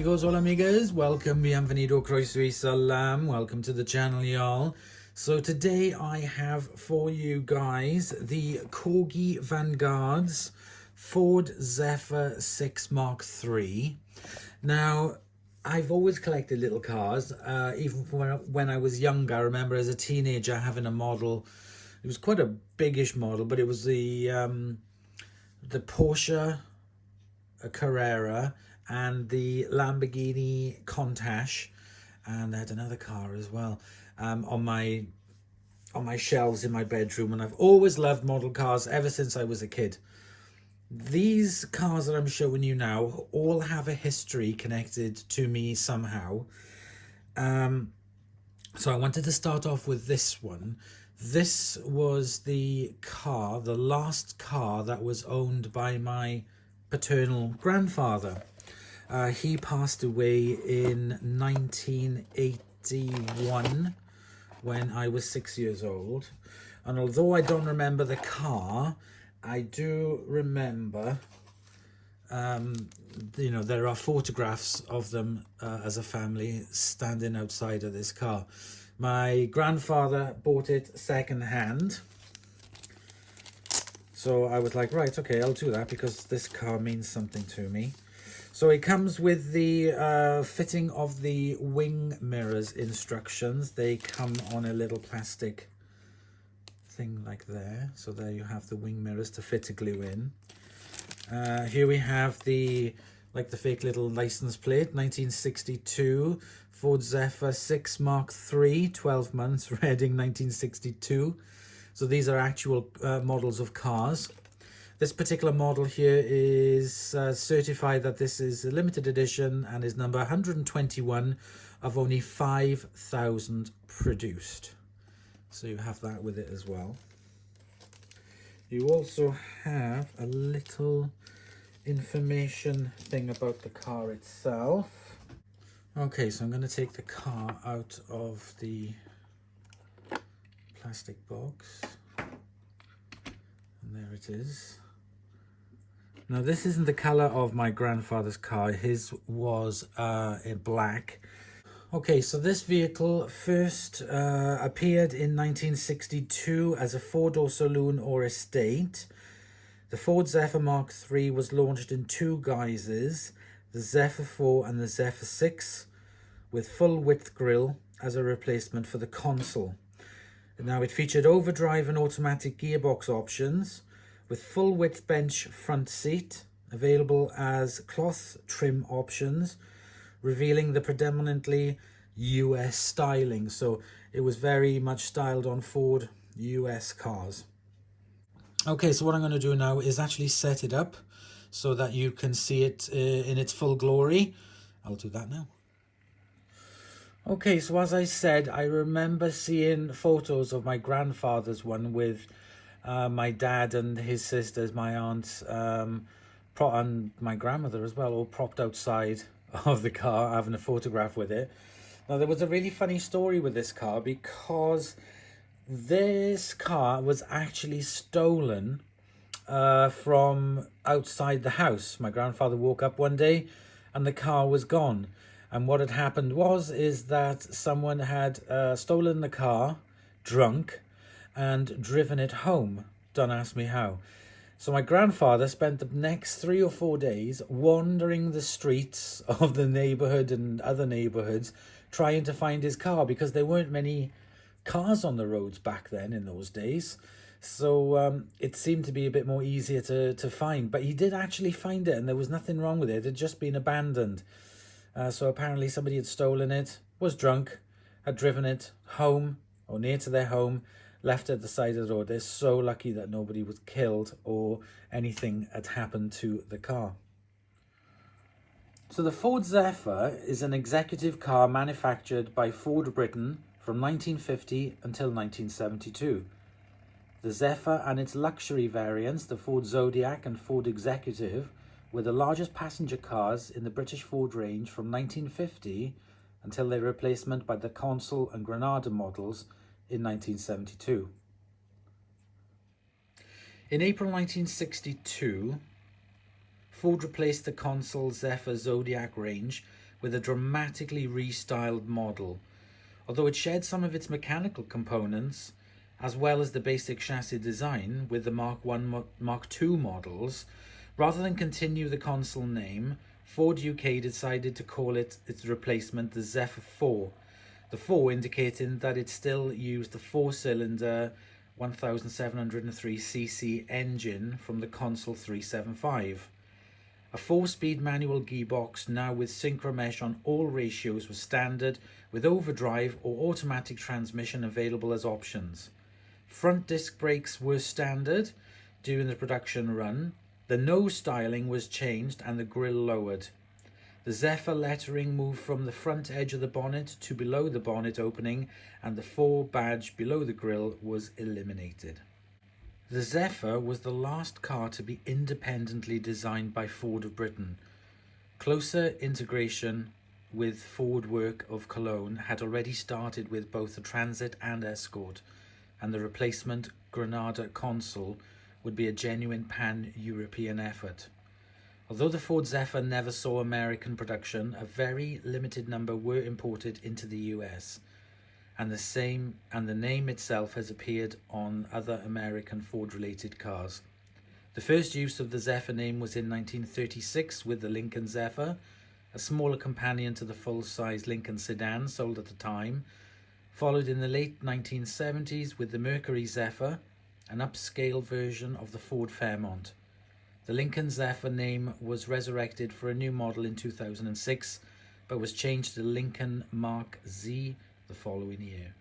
amigos, hola amigas, welcome, bienvenido, croeso y salam, welcome to the channel y'all. So today I have for you guys the Corgi VanGuards Ford Zephyr 6 Mark III. Now, I've always collected little cars, even when I was younger. I remember as a teenager having a model. It was quite a biggish model, but it was the Porsche Carrera and the Lamborghini Countach, and I had another car as well on my shelves in my bedroom. And I've always loved model cars ever since I was a kid. These cars that I'm showing you now all have a history connected to me somehow. So I wanted to start off with this one. This was the last car that was owned by my paternal grandfather. He passed away in 1981 when I was 6 years old. And although I don't remember the car, I do remember, there are photographs of them as a family standing outside of this car. My grandfather bought it second hand. So I was like, right, okay, I'll do that because this car means something to me. So it comes with the fitting of the wing mirrors instructions. They come on a little plastic thing like there. So there you have the wing mirrors to fit a glue in. Here we have the fake little license plate, 1962, Ford Zephyr 6 Mark III, 12 months, Reading 1962. So these are actual models of cars. This particular model here is certified that this is a limited edition and is number 121 of only 5,000 produced. So you have that with it as well. You also have a little information thing about the car itself. Okay, so I'm going to take the car out of the plastic box. And there it is. Now this isn't the color of my grandfather's car. His was in black. Okay, so this vehicle first appeared in 1962 as a four-door saloon or estate. The Ford Zephyr Mark III was launched in two guises, the Zephyr 4 and the Zephyr 6, with full-width grille as a replacement for the console. Now it featured overdrive and automatic gearbox options, with full-width bench front seat, available as cloth trim options, revealing the predominantly US styling. So it was very much styled on Ford US cars. Okay, so what I'm going to do now is actually set it up so that you can see it in its full glory. I'll do that now. Okay, so as I said, I remember seeing photos of my grandfather's one with my dad and his sisters, my aunts, and my grandmother as well, all propped outside of the car, having a photograph with it. Now, there was a really funny story with this car because this car was actually stolen from outside the house. My grandfather woke up one day and the car was gone. And what had happened is that someone had stolen the car, drunk, and driven it home. Don't ask me how. So my grandfather spent the next 3 or 4 days wandering the streets of the neighborhood and other neighborhoods trying to find his car, because there weren't many cars on the roads back then in those days. So it seemed to be a bit more easier to find. But he did actually find it, and there was nothing wrong with it. It had just been abandoned. So apparently somebody had stolen it, was drunk, had driven it home or near to their home, left at the side of the road. They're so lucky that nobody was killed or anything had happened to the car. So the Ford Zephyr is an executive car manufactured by Ford Britain from 1950 until 1972. The Zephyr and its luxury variants, the Ford Zodiac and Ford Executive, were the largest passenger cars in the British Ford range from 1950 until their replacement by the Consul and Granada models in 1972. In April 1962, Ford replaced the Consul Zephyr Zodiac range with a dramatically restyled model. Although it shared some of its mechanical components, as well as the basic chassis design with the Mark I, Mark II models, rather than continue the console name, Ford UK decided to call its replacement the Zephyr 4, the 4 indicating that it still used the 4-cylinder 1703cc engine from the console 375. A 4-speed manual gearbox now with synchromesh on all ratios was standard, with overdrive or automatic transmission available as options. Front disc brakes were standard during the production run. The nose styling was changed and the grille lowered. The Zephyr lettering moved from the front edge of the bonnet to below the bonnet opening, and the 4 badge below the grille was eliminated. The Zephyr was the last car to be independently designed by Ford of Britain. Closer integration with Ford work of Cologne had already started with both the Transit and Escort, and the replacement Granada console would be a genuine pan-European effort. Although the Ford Zephyr never saw American production, a very limited number were imported into the US, and the name itself has appeared on other American Ford-related cars. The first use of the Zephyr name was in 1936 with the Lincoln Zephyr, a smaller companion to the full-size Lincoln sedan sold at the time, followed in the late 1970s with the Mercury Zephyr, an upscale version of the Ford Fairmont. The Lincoln Zephyr name was resurrected for a new model in 2006, but was changed to Lincoln Mark Z the following year.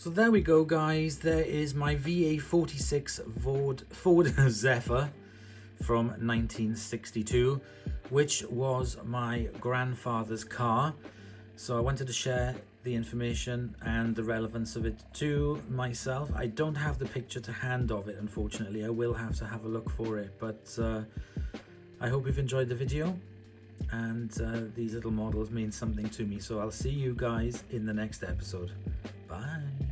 So there we go, guys. There is my VA46 Ford Zephyr from 1962, which was my grandfather's car. So I wanted to share the information and the relevance of it to myself. I don't have the picture to hand of it, unfortunately. I will have to have a look for it, but I hope you've enjoyed the video, and these little models mean something to me. So I'll see you guys in the next episode. Bye.